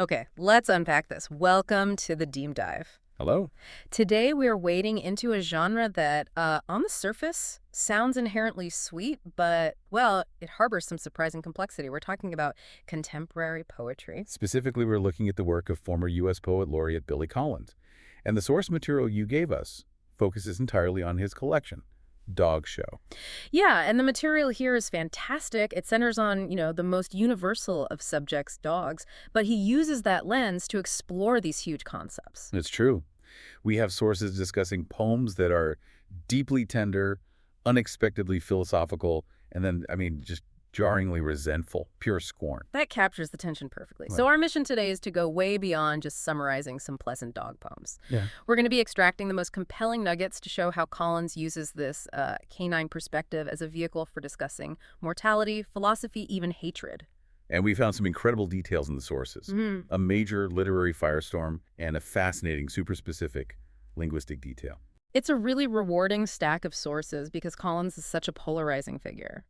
Okay, let's unpack this. Welcome to the Deep Dive. Hello? Today we're wading into a genre that, on the surface, sounds inherently sweet, but, well, it harbors some surprising complexity. We're talking about contemporary poetry. Specifically, we're looking at the work of former U.S. poet Laureate Billy Collins. And the source material you gave us focuses entirely on his collection, Dog Show. Yeah, and the material here is fantastic. It centers on, the most universal of subjects, dogs, but he uses that lens to explore these huge concepts. It's true. We have sources discussing poems that are deeply tender, unexpectedly philosophical, and then, just jarringly resentful, pure scorn. That captures the tension perfectly. Right. So our mission today is to go way beyond just summarizing some pleasant dog poems. Yeah. We're going to be extracting the most compelling nuggets to show how Collins uses this canine perspective as a vehicle for discussing mortality, philosophy, even hatred. And we found some incredible details in the sources. A major literary firestorm and a fascinating, super specific linguistic detail. It's a really rewarding stack of sources because Collins is such a polarizing figure.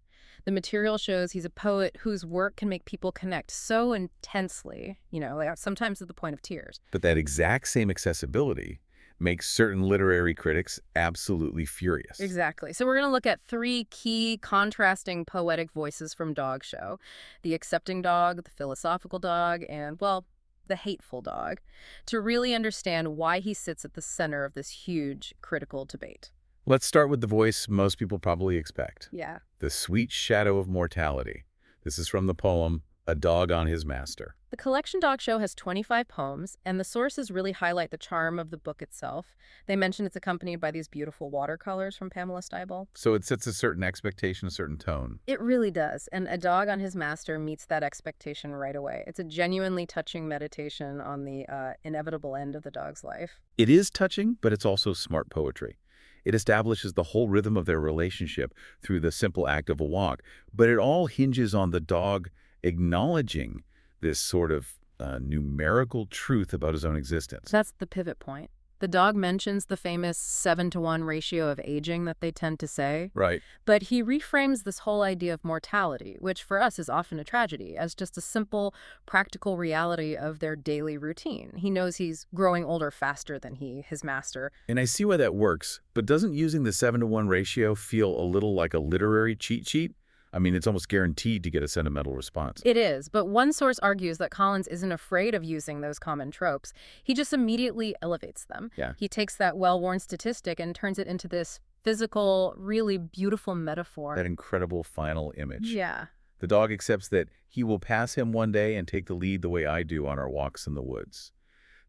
The material shows he's a poet whose work can make people connect so intensely, like sometimes at the point of tears. But that exact same accessibility makes certain literary critics absolutely furious. Exactly. So we're going to look at three key contrasting poetic voices from Dog Show: the accepting dog, the philosophical dog, and, well, the hateful dog, to really understand why he sits at the center of this huge critical debate. Let's start with the voice most people probably expect. Yeah. The sweet shadow of mortality. This is from the poem, A Dog on His Master. The collection Dog Show has 25 poems, and the sources really highlight the charm of the book itself. They mention it's accompanied by these beautiful watercolors from Pamela Sztybel. So it sets a certain expectation, a certain tone. It really does, and A Dog on His Master meets that expectation right away. It's a genuinely touching meditation on the inevitable end of the dog's life. It is touching, but it's also smart poetry. It establishes the whole rhythm of their relationship through the simple act of a walk, but it all hinges on the dog acknowledging this sort of numerical truth about his own existence. That's the pivot point. The dog mentions the famous 7-to-1 ratio of aging that they tend to say. Right. But he reframes this whole idea of mortality, which for us is often a tragedy, as just a simple, practical reality of their daily routine. He knows he's growing older faster than his master. And I see why that works, but doesn't using the 7-to-1 ratio feel a little like a literary cheat sheet? It's almost guaranteed to get a sentimental response. It is, but one source argues that Collins isn't afraid of using those common tropes. He just immediately elevates them. Yeah. He takes that well-worn statistic and turns it into this physical, really beautiful metaphor. That incredible final image. Yeah. The dog accepts that he will pass him one day and take the lead the way I do on our walks in the woods.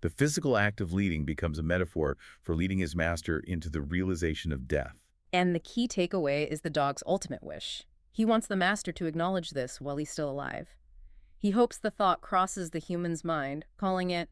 The physical act of leading becomes a metaphor for leading his master into the realization of death. And the key takeaway is the dog's ultimate wish. He wants the master to acknowledge this while he's still alive. He hopes the thought crosses the human's mind, calling it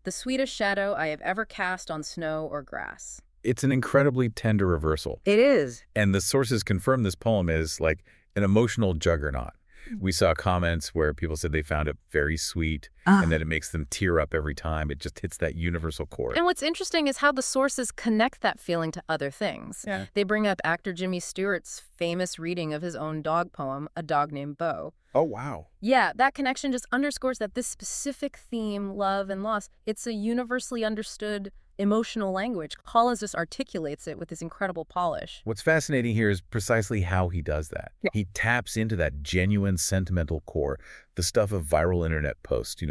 the sweetest shadow I have ever cast on snow or grass. It's an incredibly tender reversal. It is. And the sources confirm this poem is like an emotional juggernaut. We saw comments where people said they found it very sweet and that it makes them tear up every time. It just hits that universal chord. And what's interesting is how the sources connect that feeling to other things. Yeah. They bring up actor Jimmy Stewart's famous reading of his own dog poem, A Dog Named Bo. Oh, wow. Yeah, that connection just underscores that this specific theme, love and loss, it's a universally understood emotional language. Collins just articulates it with his incredible polish. What's fascinating here is precisely how he does that. Yeah. He taps into that genuine sentimental core, the stuff of viral internet posts,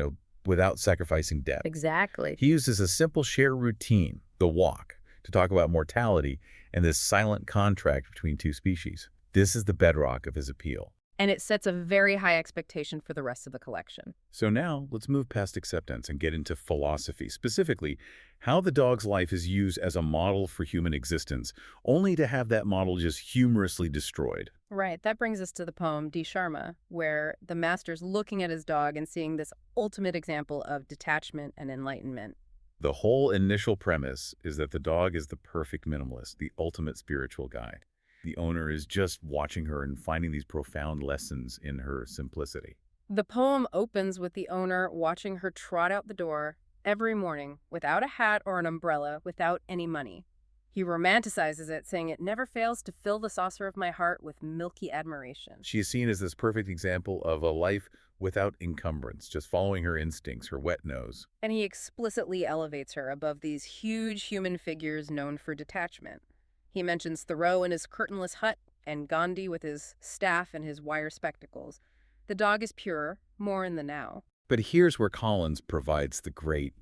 without sacrificing depth. Exactly. He uses a simple shared routine, the walk, to talk about mortality and this silent contract between two species. This is the bedrock of his appeal. And it sets a very high expectation for the rest of the collection. So now let's move past acceptance and get into philosophy, specifically how the dog's life is used as a model for human existence, only to have that model just humorously destroyed. Right. That brings us to the poem Di Sharma, where the master's looking at his dog and seeing this ultimate example of detachment and enlightenment. The whole initial premise is that the dog is the perfect minimalist, the ultimate spiritual guide. The owner is just watching her and finding these profound lessons in her simplicity. The poem opens with the owner watching her trot out the door every morning without a hat or an umbrella, without any money. He romanticizes it, saying it never fails to fill the saucer of my heart with milky admiration. She is seen as this perfect example of a life without encumbrance, just following her instincts, her wet nose. And he explicitly elevates her above these huge human figures known for detachment. He mentions Thoreau in his curtainless hut and Gandhi with his staff and his wire spectacles. The dog is pure, more in the now. But here's where Collins provides the great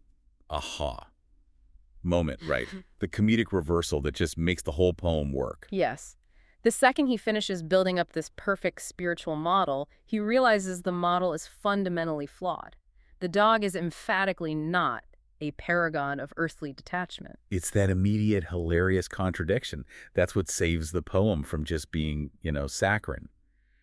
aha moment, right? The comedic reversal that just makes the whole poem work. Yes. The second he finishes building up this perfect spiritual model, he realizes the model is fundamentally flawed. The dog is emphatically not a paragon of earthly detachment. It's that immediate, hilarious contradiction. That's what saves the poem from just being, saccharine.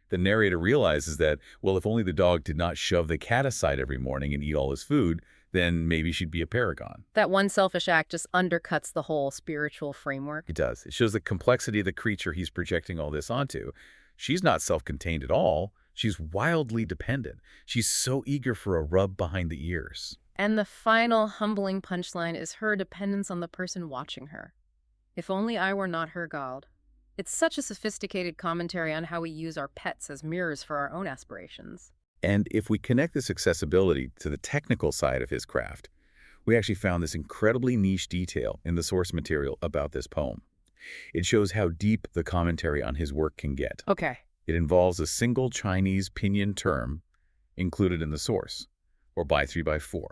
The narrator realizes that, well, if only the dog did not shove the cat aside every morning and eat all his food, then maybe she'd be a paragon. That one selfish act just undercuts the whole spiritual framework. It does. It shows the complexity of the creature he's projecting all this onto. She's not self-contained at all. She's wildly dependent. She's so eager for a rub behind the ears. And the final humbling punchline is her dependence on the person watching her. If only I were not her god. It's such a sophisticated commentary on how we use our pets as mirrors for our own aspirations. And if we connect this accessibility to the technical side of his craft, we actually found this incredibly niche detail in the source material about this poem. It shows how deep the commentary on his work can get. Okay. It involves a single Chinese pinyin term included in the source, or by 3x4.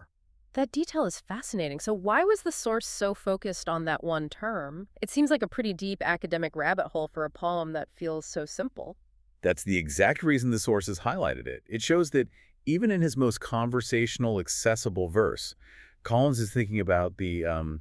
That detail is fascinating. So why was the source so focused on that one term? It seems like a pretty deep academic rabbit hole for a poem that feels so simple. That's the exact reason the source has highlighted it. It shows that even in his most conversational, accessible verse, Collins is thinking about the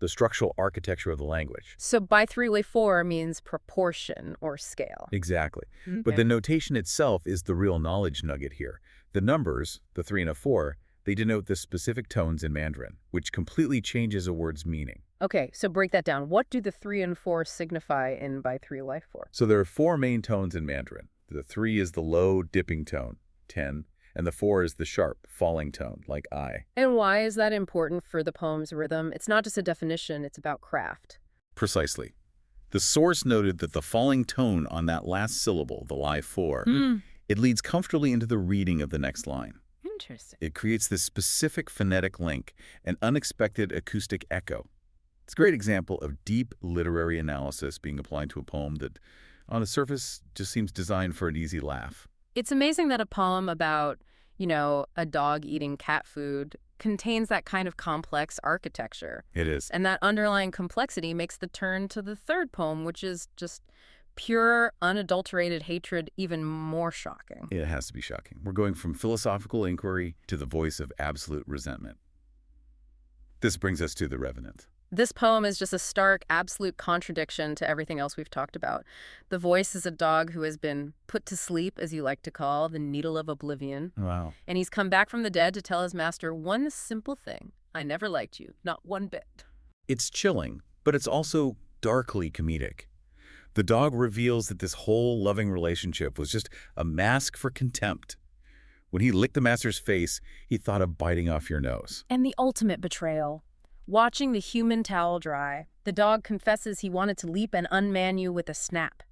structural architecture of the language. So by 3x4 means proportion or scale. Exactly. Okay. But the notation itself is the real knowledge nugget here. The numbers, the 3 and a 4, they denote the specific tones in Mandarin, which completely changes a word's meaning. Okay, so break that down. What do the 3 and 4 signify in by 3x4? So there are 4 main tones in Mandarin. The 3 is the low, dipping tone, 10, and the 4 is the sharp, falling tone, like I. And why is that important for the poem's rhythm? It's not just a definition, it's about craft. Precisely. The source noted that the falling tone on that last syllable, the live 4, it leads comfortably into the reading of the next line. Interesting. It creates this specific phonetic link, an unexpected acoustic echo. It's a great example of deep literary analysis being applied to a poem that, on the surface, just seems designed for an easy laugh. It's amazing that a poem about, a dog eating cat food contains that kind of complex architecture. It is. And that underlying complexity makes the turn to the third poem, which is just pure, unadulterated hatred, even more shocking. It has to be shocking. We're going from philosophical inquiry to the voice of absolute resentment. This brings us to The Revenant. This poem is just a stark, absolute contradiction to everything else we've talked about. The voice is a dog who has been put to sleep, as you like to call, the needle of oblivion. Wow. And he's come back from the dead to tell his master one simple thing. I never liked you, not one bit. It's chilling, but it's also darkly comedic. The dog reveals that this whole loving relationship was just a mask for contempt. When he licked the master's face, he thought of biting off your nose. And the ultimate betrayal. Watching the human towel dry, the dog confesses he wanted to leap and unman you with a snap.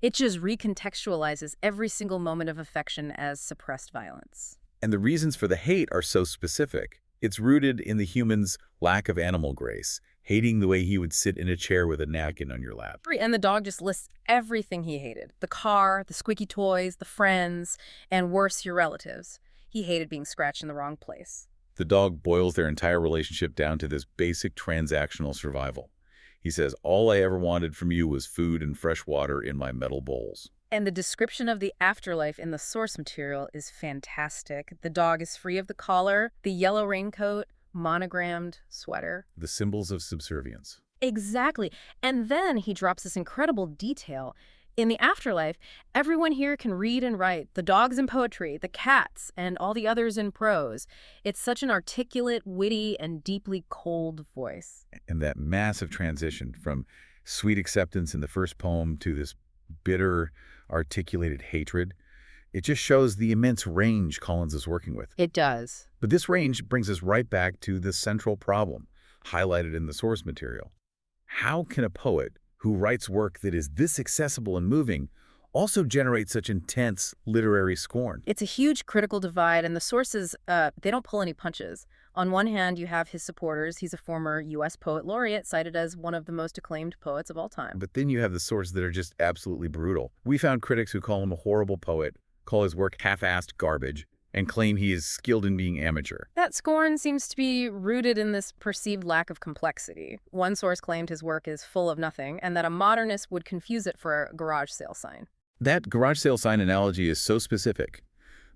It just recontextualizes every single moment of affection as suppressed violence. And the reasons for the hate are so specific. It's rooted in the human's lack of animal grace, hating the way he would sit in a chair with a napkin on your lap. And the dog just lists everything he hated. The car, the squeaky toys, the friends, and worse, your relatives. He hated being scratched in the wrong place. The dog boils their entire relationship down to this basic transactional survival. He says, all I ever wanted from you was food and fresh water in my metal bowls. And the description of the afterlife in the source material is fantastic. The dog is free of the collar, the yellow raincoat, monogrammed sweater. The symbols of subservience. Exactly. And then he drops this incredible detail. In the afterlife, everyone here can read and write. The dogs in poetry, the cats, and all the others in prose. It's such an articulate, witty, and deeply cold voice. And that massive transition from sweet acceptance in the first poem to this bitter, articulated hatred, it just shows the immense range Collins is working with. It does. But this range brings us right back to the central problem, highlighted in the source material. How can a poet who writes work that is this accessible and moving also generate such intense literary scorn? It's a huge critical divide, and the sources, they don't pull any punches. On one hand, you have his supporters. He's a former U.S. poet laureate, cited as one of the most acclaimed poets of all time. But then you have the sources that are just absolutely brutal. We found critics who call him a horrible poet, call his work half-assed garbage, and claim he is skilled in being amateur. That scorn seems to be rooted in this perceived lack of complexity. One source claimed his work is full of nothing, and that a modernist would confuse it for a garage sale sign. That garage sale sign analogy is so specific.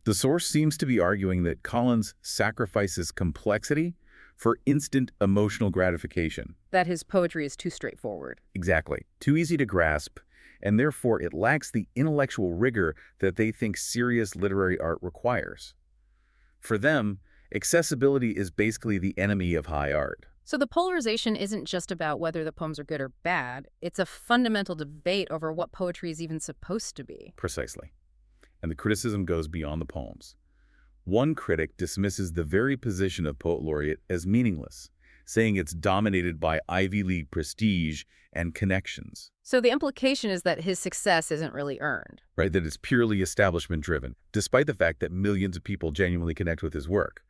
The source seems to be arguing that Collins sacrifices complexity for instant emotional gratification. That his poetry is too straightforward. Exactly. Too easy to grasp, and therefore it lacks the intellectual rigor that they think serious literary art requires. For them, accessibility is basically the enemy of high art. So the polarization isn't just about whether the poems are good or bad. It's a fundamental debate over what poetry is even supposed to be. Precisely. And the criticism goes beyond the poems. One critic dismisses the very position of poet laureate as meaningless, saying it's dominated by Ivy League prestige and connections. So the implication is that his success isn't really earned. Right, that it's purely establishment-driven, despite the fact that millions of people genuinely connect with his work.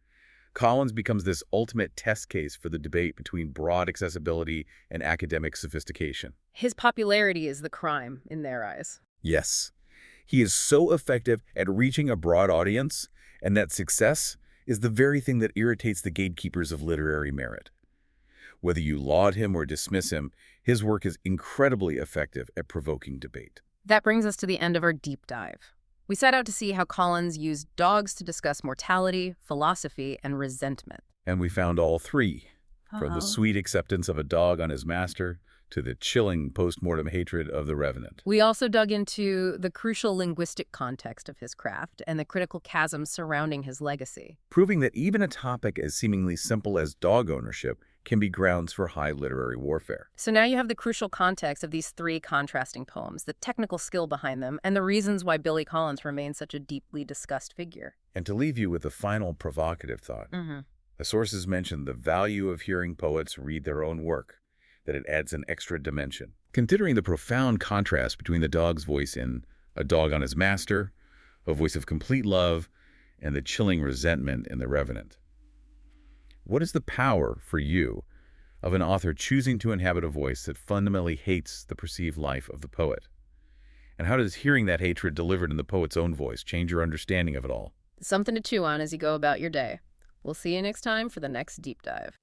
Collins becomes this ultimate test case for the debate between broad accessibility and academic sophistication. His popularity is the crime in their eyes. Yes. He is so effective at reaching a broad audience, and that success is the very thing that irritates the gatekeepers of literary merit. Whether you laud him or dismiss him, his work is incredibly effective at provoking debate. That brings us to the end of our deep dive. We set out to see how Collins used dogs to discuss mortality, philosophy, and resentment. And we found all three, from the sweet acceptance of a dog on his master to the chilling post-mortem hatred of the revenant. We also dug into the crucial linguistic context of his craft and the critical chasms surrounding his legacy. Proving that even a topic as seemingly simple as dog ownership can be grounds for high literary warfare. So now you have the crucial context of these three contrasting poems, the technical skill behind them, and the reasons why Billy Collins remains such a deeply discussed figure. And to leave you with a final provocative thought, the sources mention the value of hearing poets read their own work, that it adds an extra dimension. Considering the profound contrast between the dog's voice in A Dog on His Master, a voice of complete love, and the chilling resentment in The Revenant. What is the power, for you, of an author choosing to inhabit a voice that fundamentally hates the perceived life of the poet? And how does hearing that hatred delivered in the poet's own voice change your understanding of it all? Something to chew on as you go about your day. We'll see you next time for the next deep dive.